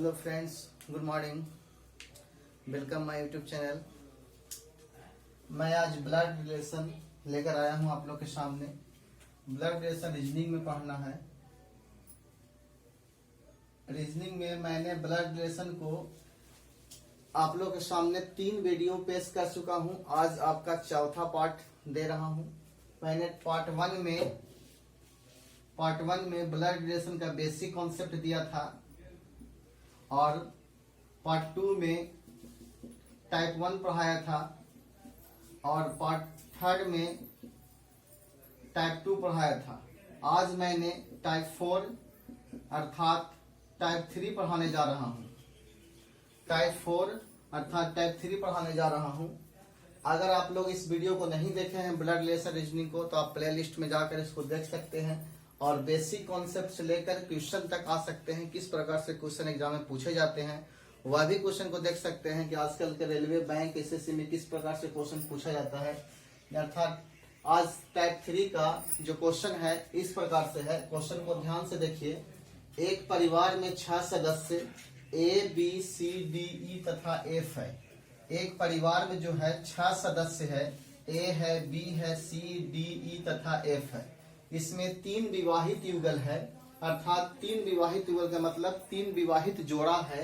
Hello friends, good morning. Welcome my YouTube channel. मैं आज blood relation लेकर आया हूं आप लोग के सामने। ब्लड रिलेशन रीजनिंग में पढ़ना है। रीजनिंग में मैंने ब्लड रिलेशन को आप लोग के सामने 3 वीडियो पेश कर चुका हूं। आज आपका चौथा पार्ट दे रहा हूं। मैंने पार्ट वन में ब्लड रिलेशन का बेसिक कॉन्सेप्ट दिया था और पार्ट 2 में टाइप 1 पढ़ाया था और पार्ट 3 में टाइप 2 पढ़ाया था। आज मैंने टाइप 4 अर्थात टाइप 3 पढ़ाने जा रहा हूं। टाइप 4 अर्थात टाइप 3 पढ़ाने जा रहा हूं। अगर आप लोग इस वीडियो को नहीं देखे हैं ब्लड रिलेशन रीजनिंग को, तो आप प्ले लिस्ट में जाकर इसको देख सकते हैं और बेसिक कॉन्सेप्ट से लेकर क्वेश्चन तक आ सकते हैं। किस प्रकार से क्वेश्चन एग्जाम में पूछे जाते हैं वह भी क्वेश्चन को देख सकते हैं कि आजकल के रेलवे, बैंक, एसएससी में किस प्रकार से क्वेश्चन पूछा जाता है। अर्थात आज टाइप 3 का जो क्वेश्चन है इस प्रकार से है। क्वेश्चन को ध्यान से देखिए। एक परिवार में 6 सदस्य A, B, C, D, E तथा F है। एक परिवार में जो है 6 सदस्य है। A है, B है, C, D, E तथा F है। इसमें 3 विवाहित युगल है, अर्थात 3 विवाहित युगल का मतलब 3 विवाहित जोड़ा है।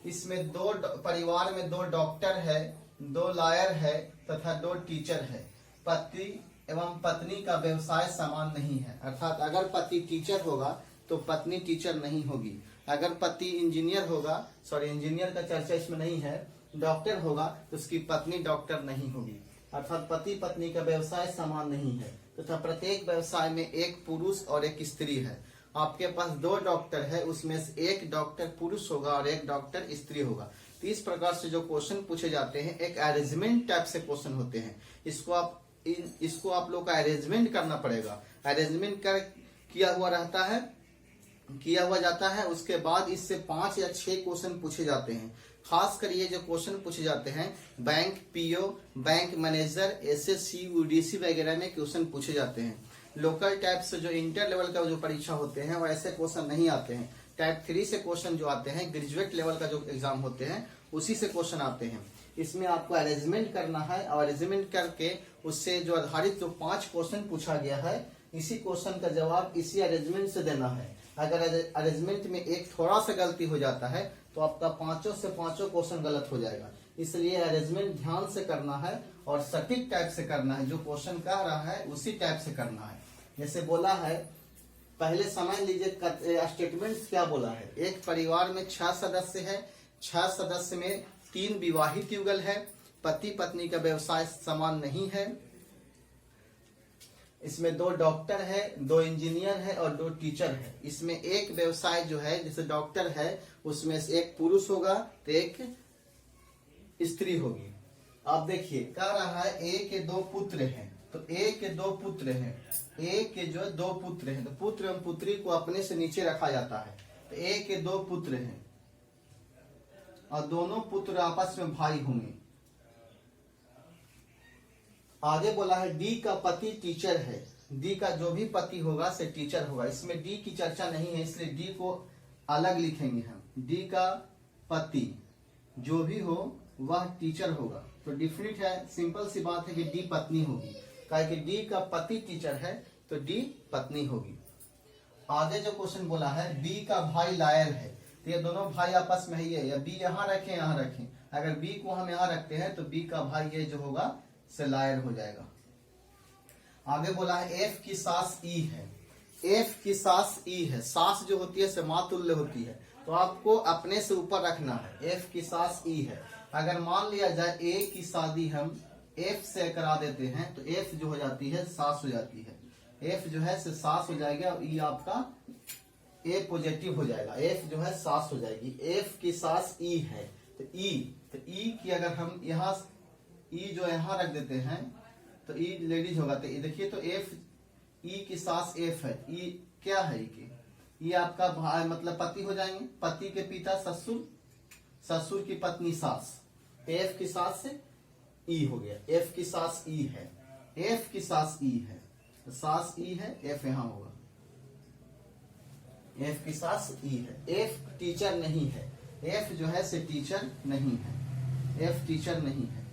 इसमें परिवार में 2 डॉक्टर है, 2 लॉयर है तथा 2 टीचर है। पति एवं पत्नी का व्यवसाय समान नहीं है, अर्थात अगर पति टीचर होगा तो पत्नी टीचर नहीं होगी। अगर पति इंजीनियर होगा, इंजीनियर का चर्चा इसमें नहीं है, डॉक्टर होगा तो उसकी पत्नी डॉक्टर नहीं होगी। अर्थात पति पत्नी का व्यवसाय समान नहीं है तथा प्रत्येक व्यवसाय में एक पुरुष और एक स्त्री है। आपके पास 2 डॉक्टर है, उसमें से एक डॉक्टर पुरुष होगा और एक डॉक्टर स्त्री होगा। तो इस प्रकार से जो क्वेश्चन पूछे जाते हैं एक अरेंजमेंट टाइप से क्वेश्चन होते हैं। इसको आप लोग का अरेंजमेंट करना पड़ेगा। अरेंजमेंट किया हुआ जाता है। उसके बाद इससे 5 या 6 क्वेश्चन पूछे जाते हैं। खास कर ये जो क्वेश्चन पूछे जाते हैं bank PO, bank manager, SSC, UDC वगैरह में क्वेश्चन पूछे जाते हैं। लोकल टाइप से जो इंटर लेवल का जो परीक्षा होते हैं वो ऐसे क्वेश्चन नहीं आते हैं। टाइप 3 से क्वेश्चन जो आते हैं, ग्रेजुएट लेवल का जो एग्जाम होते हैं उसी से क्वेश्चन आते हैं। इसमें आपको अरेंजमेंट करना है और अरेंजमेंट करके उससे जो आधारित जो 5 क्वेश्चन पूछा गया है इसी क्वेश्चन का जवाब इसी अरेंजमेंट से देना है। अगर अरेंजमेंट में एक थोड़ा सा गलती हो जाता है तो आपका 5 से 5 क्वेश्चन गलत हो जाएगा। इसलिए अरेंजमेंट ध्यान से करना है और सटीक टाइप से करना है। जो क्वेश्चन कह रहा है उसी टाइप से करना है। जैसे बोला है, पहले समझ लीजिए स्टेटमेंट क्या बोला है। एक परिवार में 6 सदस्य है। 6 सदस्य में 3 विवाहित युगल है। पति पत्नी का व्यवसाय समान नहीं है। इसमें 2 डॉक्टर है, 2 इंजीनियर है और 2 टीचर है। इसमें एक व्यवसाय जो है, जैसे डॉक्टर है उसमें से एक पुरुष होगा तो एक स्त्री होगी। आप देखिए कह रहा है A के 2 पुत्र हैं, तो A के 2 पुत्र हैं। A के जो 2 पुत्र हैं तो पुत्र एवं पुत्री को अपने से नीचे रखा जाता है। तो A के 2 पुत्र हैं और दोनों पुत्र आपस में भाई होंगे। आगे बोला है D का पति टीचर है। D का जो भी पति होगा से टीचर होगा। इसमें D की चर्चा नहीं है, इसलिए D को अलग लिखेंगे हम। D का पति जो भी हो वह टीचर होगा। तो डिफरेंट है, सिंपल सी बात है कि D पत्नी होगी। कहा कि D का पति टीचर है तो D पत्नी होगी। आगे जो क्वेश्चन बोला है B का भाई लायर है, तो ये दोनों भाई आपस में ही है। या B यहाँ रखें यहाँ रखें, अगर B को हम यहाँ रखते हैं तो B का भाई ये जो होगा से लायर हो जाएगा। आगे बोला है F की सास E है। F की सास E है। सास जो होती है से मातुल्य होती है, तो आपको अपने से ऊपर रखना है। F की सास E है। अगर मान लिया जाए A की शादी हम F से करा देते हैं तो F जो हो जाती है सास हो जाती है। F जो है से सास हो जाएगा और E आपका A पॉजिटिव हो जाएगा। F जो है सास हो जाएगी। F की सास E है तो E की अगर हम यहाँ E जो यहाँ रख देते हैं तो E लेडीज होगा। तो देखिए तो E की सास F है। E क्या है? E आपका भाई मतलब पति हो जाएंगे। पति के पिता ससुर, ससुर की पत्नी सास। F की सास से E हो गया। F की सास E है। F की सास E है, सास E है, F यहाँ होगा। F की सास E है। F टीचर नहीं है। एफ जो है से टीचर नहीं है, एफ टीचर नहीं है।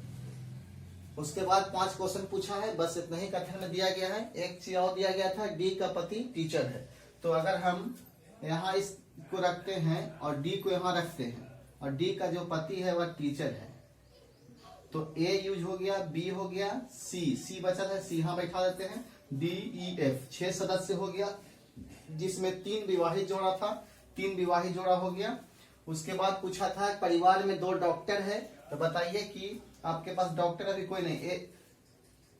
उसके बाद 5 क्वेश्चन पूछा है, बस इतना ही कथन में दिया गया है। एक चीज और दिया गया था, डी का पति टीचर है। तो अगर हम यहाँ इसको रखते हैं और डी को यहाँ रखते हैं और डी का जो पति है वह टीचर है, तो ए यूज हो गया, बी हो गया, सी बचा है, सी यहाँ बैठा देते हैं, डी ई एफ 6 सदस्य हो गया, जिसमें 3 विवाहित जोड़ा था, 3 विवाहित जोड़ा हो गया। उसके बाद पूछा था परिवार में 2 डॉक्टर है, तो बताइए कि आपके पास डॉक्टर अभी कोई नहीं,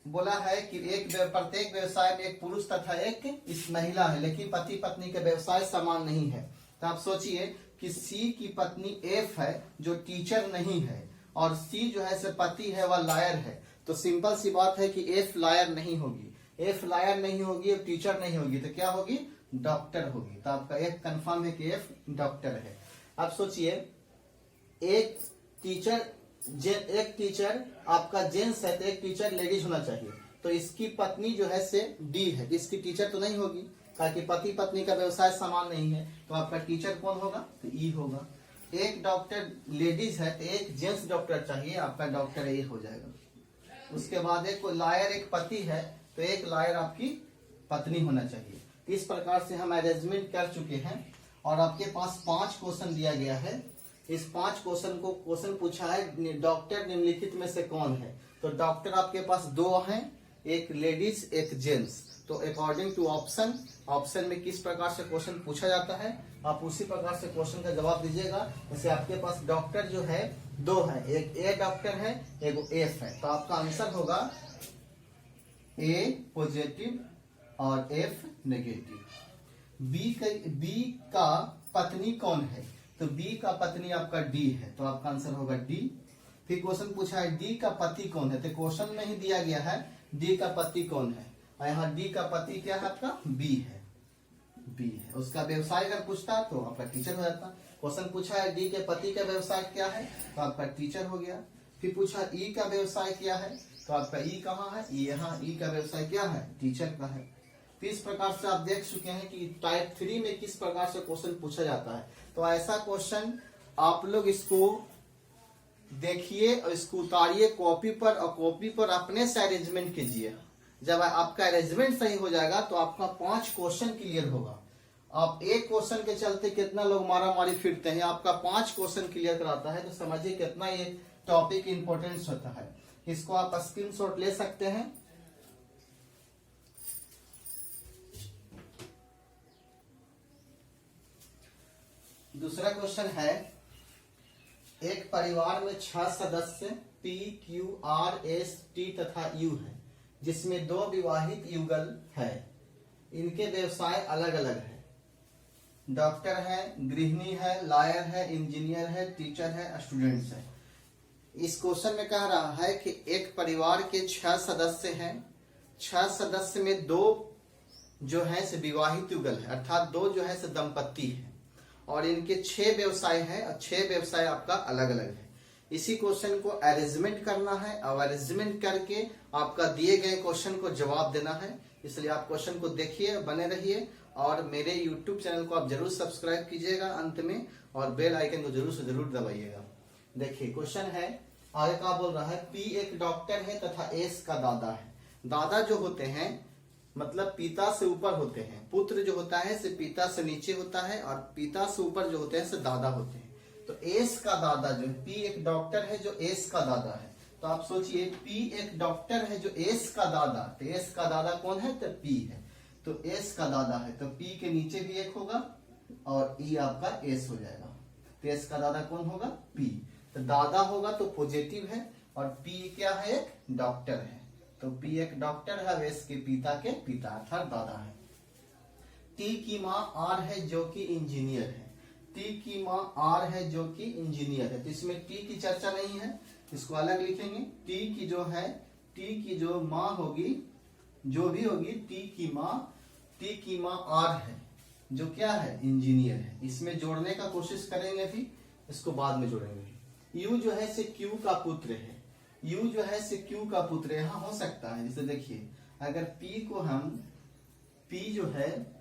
बोला है कि प्रत्येक व्यवसाय में एक पुरुष तथा एक इस महिला है, लेकिन पति पत्नी के व्यवसाय समान नहीं है। तो आप सोचिए कि सी की पत्नी एफ है जो टीचर नहीं है, और सी जो है से पति है वह लायर है। तो सिंपल सी बात है कि एफ लायर नहीं होगी, एफ लायर नहीं होगी, एफ टीचर नहीं होगी, तो क्या होगी? डॉक्टर होगी। तो आपका एक कंफर्म है कि एफ डॉक्टर है। अब सोचिए एक टीचर आपका जेंट्स है तो एक टीचर लेडीज होना चाहिए, तो इसकी पत्नी जो है से डी है, इसकी टीचर तो नहीं होगी, ताकि पति पत्नी का व्यवसाय समान नहीं है। तो आपका टीचर कौन होगा? तो ई होगा। एक डॉक्टर लेडीज है तो एक जेंट्स डॉक्टर चाहिए, आपका डॉक्टर ए हो जाएगा। उसके बाद एक लायर एक पति है तो एक लायर आपकी पत्नी होना चाहिए। इस प्रकार से हम अरेंजमेंट कर चुके हैं और आपके पास 5 क्वेश्चन दिया गया है। इस 5 क्वेश्चन पूछा है डॉक्टर निम्नलिखित में से कौन है। तो डॉक्टर आपके पास 2 हैं, एक लेडीज एक जेंट्स। तो अकॉर्डिंग टू ऑप्शन में किस प्रकार से क्वेश्चन पूछा जाता है आप उसी प्रकार से क्वेश्चन का जवाब दीजिएगा। जैसे आपके पास डॉक्टर जो है 2 है, एक ए डॉक्टर है एक एफ है, तो आपका आंसर होगा ए पॉजिटिव और एफ नेगेटिव। बी का पत्नी कौन है? तो बी का पत्नी आपका डी है, तो आपका आंसर होगा डी। फिर क्वेश्चन पूछा है डी का पति कौन है, तो क्वेश्चन में ही दिया गया है डी का पति कौन है, और यहाँ डी का पति क्या है आपका? बी है, बी है। उसका व्यवसाय अगर पूछता तो आपका टीचर हो जाता। क्वेश्चन पूछा है डी के पति का व्यवसाय क्या है, तो आपका टीचर हो गया। फिर पूछा ई का व्यवसाय क्या है, तो आपका ई कहाँ है? यहाँ ई का व्यवसाय क्या है? टीचर का है। तो इस प्रकार से आप देख चुके हैं कि टाइप 3 में किस प्रकार से क्वेश्चन पूछा जाता है। तो ऐसा क्वेश्चन आप लोग इसको देखिए और इसको उतारिए कॉपी पर, और कॉपी पर अपने से अरेंजमेंट कीजिए। जब आपका अरेंजमेंट सही हो जाएगा तो आपका 5 क्वेश्चन क्लियर होगा। आप एक क्वेश्चन के चलते कितना लोग मारा मारी फिरते हैं, आपका 5 क्वेश्चन क्लियर कराता है, तो समझिए कितना ये टॉपिक इंपॉर्टेंस होता है। इसको आप स्क्रीनशॉट ले सकते हैं। दूसरा क्वेश्चन है एक परिवार में 6 सदस्य P, Q, R, S, T तथा U है, जिसमें 2 विवाहित युगल है। इनके व्यवसाय अलग अलग है। डॉक्टर है, गृहिणी है, लायर है, इंजीनियर है, टीचर है, स्टूडेंट्स है। इस क्वेश्चन में कह रहा है कि एक परिवार के 6 सदस्य हैं। 6 सदस्य में 2 जो है से विवाहित युगल है, अर्थात 2 जो है से दंपत्ति है, और इनके 6 व्यवसाय हैं और 6 व्यवसाय आपका अलग अलग है। इसी क्वेश्चन को अरेंजमेंट करना है और अरेंजमेंट करके आपका दिए गए क्वेश्चन को जवाब देना है। इसलिए आप क्वेश्चन को देखिए, बने रहिए, और मेरे YouTube चैनल को आप जरूर सब्सक्राइब कीजिएगा अंत में, और बेल आइकन को जरूर से जरूर दबाइएगा। देखिए क्वेश्चन है, आगे क्या बोल रहा है? P एक डॉक्टर है तथा S का दादा है। दादा जो होते हैं मतलब पिता से ऊपर होते हैं, पुत्र जो होता है से पिता से नीचे होता है, और पिता से ऊपर जो होते हैं से दादा होते हैं। तो एस का दादा जो पी एक डॉक्टर है जो एस का दादा है, तो आप सोचिए पी एक डॉक्टर है जो एस का दादा, तो एस का दादा कौन है? तो पी है। तो एस का दादा है तो पी के नीचे भी एक होगा और ई आपका एस हो जाएगा। तो एस का दादा कौन होगा? पी। तो दादा होगा तो पॉजिटिव है, और पी क्या है? एक डॉक्टर है। तो पी एक डॉक्टर है, वेस के पिता अर्थात दादा है। टी की माँ आर है जो कि इंजीनियर है। टी की माँ आर है जो कि इंजीनियर है, तो इसमें टी की चर्चा नहीं है, इसको अलग लिखेंगे। टी की जो माँ होगी, जो भी होगी, टी की माँ आर है जो क्या है? इंजीनियर है। इसमें जोड़ने का कोशिश करेंगे, अभी इसको बाद में जोड़ेंगे। यू जो है से क्यू का पुत्र है। यू जो है से क्यू का पुत्र यहाँ हो सकता है। जैसे देखिए अगर पी को हम, पी जो है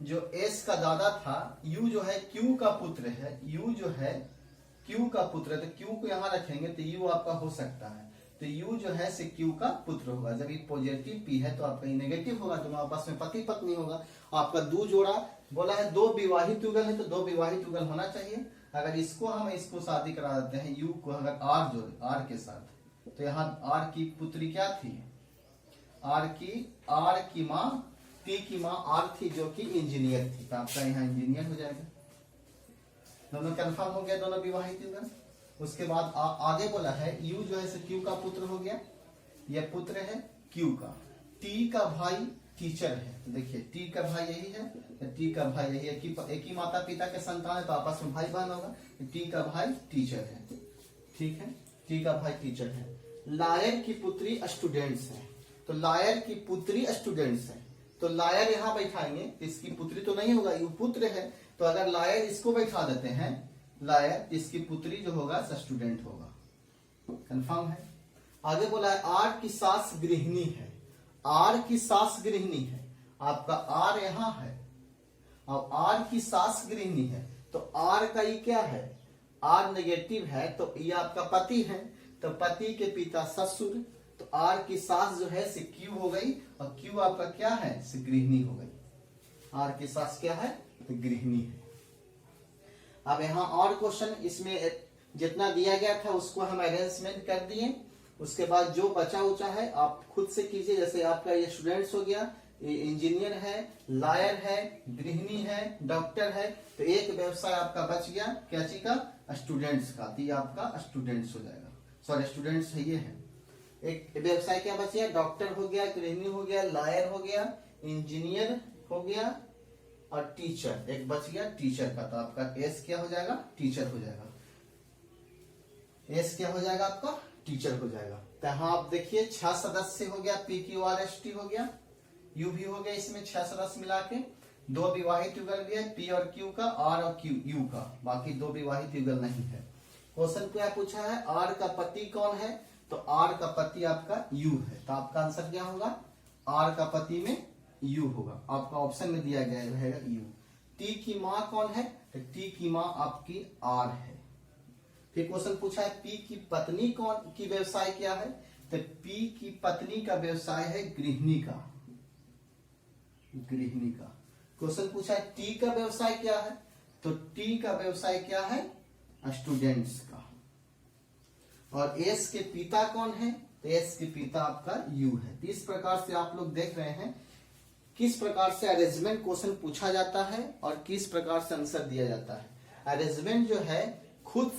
जो एस का दादा था, यू जो है क्यू का पुत्र है, यू जो है क्यू का पुत्र है, तो क्यू को यहाँ रखेंगे तो यू आपका हो सकता है, तो यू जो है से क्यू का पुत्र होगा। जब ये पॉजिटिव पी है तो आपका ये नेगेटिव होगा, दोनों आपस में पति पत्नी होगा। आपका दो जोड़ा बोला है, दो विवाहित युगल है तो दो विवाहित युगल होना चाहिए। अगर इसको हम इसको शादी करा देते हैं यू को, अगर आर जोड़े आर के साथ, तो यहाँ आर की पुत्री क्या थी, आर की माँ, पी की माँ आर थी जो कि इंजीनियर थी, तो आपका यहाँ इंजीनियर हो जाएगा। दोनों कंफर्म हो गया, दोनों विवाहित युगल। उसके बाद आगे बोला है यू जो है से क्यू का पुत्र हो गया, यह पुत्र है क्यू का। टी का भाई टीचर है, तो देखिए टी का भाई यही है, टी का भाई यही है, एक ही माता पिता के संतान है तो आपस में भाई बहन होगा। टी का भाई टीचर है, ठीक है, टी का भाई टीचर है। लायर की पुत्री स्टूडेंट्स है, तो लायर की पुत्री स्टूडेंट्स है, तो लायर यहाँ बैठाएंगे, इसकी पुत्री तो नहीं होगा, ये पुत्र है, तो अगर लायर इसको बैठा देते हैं, लायर इसकी पुत्री जो होगा स्टूडेंट होगा। कंफर्म है। आगे बोला है आर की सास गृहिणी है, आर की सास गृहिणी है, आपका आर यहाँ है, अब आर की सास गृहिणी है, तो आर का ये क्या है, आर नेगेटिव है, तो ये आपका पति है, तो पति के पिता ससुर, तो आर की सास जो है से क्यू हो गई, और क्यू आपका क्या है से गृहिणी हो गई। आर की सास क्या है तो गृहिणी है। अब यहाँ और क्वेश्चन, इसमें जितना दिया गया था उसको हम अरेंजमेंट कर दिए। उसके बाद जो बचा उचा है आप खुद से कीजिए। जैसे आपका ये स्टूडेंट्स हो गया, ये इंजीनियर है, लायर है, गृहिणी है, डॉक्टर है, तो एक व्यवसाय आपका बच गया क्या चीज का, स्टूडेंट्स का, तो ये आपका स्टूडेंट्स हो जाएगा, सॉरी स्टूडेंट्स है ये है। एक व्यवसाय क्या बच गया, डॉक्टर हो गया, गृहिणी हो गया, लायर हो गया, इंजीनियर हो गया और टीचर एक बच गया टीचर का, तो आपका एस क्या हो जाएगा, टीचर हो जाएगा। एस क्या हो जाएगा आपका, टीचर हो जाएगा। तो यहाँ आप देखिए 6 सदस्य हो गया, P Q R S T हो गया, यू भी हो गया, इसमें 6 सदस्य मिला के। 2 विवाहित युगल भी है, पी और क्यू का, आर और क्यू यू का, बाकी 2 विवाहित युगल नहीं है। क्वेश्चन क्या पूछा है, आर का पति कौन है, तो आर का पति आपका यू है, तो आपका आंसर क्या होगा, आर का पति में यू होगा, आपका ऑप्शन में दिया गया रहेगा यू। टी की माँ कौन है, तो टी की माँ आपकी आर है। फिर क्वेश्चन पूछा है पी की पत्नी कौन की व्यवसाय क्या है, तो पी की पत्नी का व्यवसाय है गृहिणी का, गृहिणी का। क्वेश्चन पूछा है टी का व्यवसाय क्या है, तो टी का व्यवसाय क्या है, स्टूडेंट्स का। और एस के पिता कौन है, तो एस के पिता आपका यू है। इस प्रकार से आप लोग देख रहे हैं किस प्रकार से अरेंजमेंट क्वेश्चन पूछा जाता है और किस प्रकार से आंसर दिया जाता है। अरेंजमेंट जो है खुद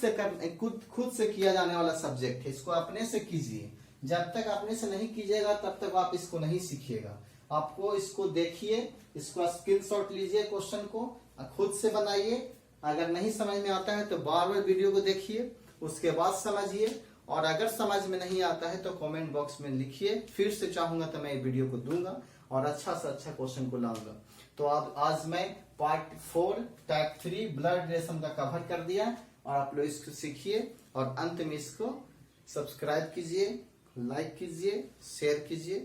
से किया जाने वाला सब्जेक्ट है, इसको अपने से कीजिए। जब तक अपने से नहीं कीजिएगा तब तक आप इसको नहीं सीखिएगा। आपको इसको देखिए, इसको स्क्रीनशॉट लीजिए, क्वेश्चन को खुद से बनाइए। अगर नहीं समझ में आता है तो बार बार वीडियो को देखिए, उसके बाद समझिए। और अगर समझ में नहीं आता है तो कमेंट बॉक्स में लिखिए, फिर से चाहूंगा तो मैं वीडियो को दूंगा और अच्छा से अच्छा क्वेश्चन को लाऊंगा। तो अब आज मैं पार्ट 4 टाइप 3 ब्लड रिलेशन का कवर कर दिया, और आप लोग इसको सीखिए और अंत में इसको सब्सक्राइब कीजिए, लाइक कीजिए, शेयर कीजिए।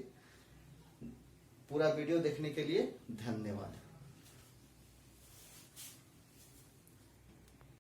पूरा वीडियो देखने के लिए धन्यवाद।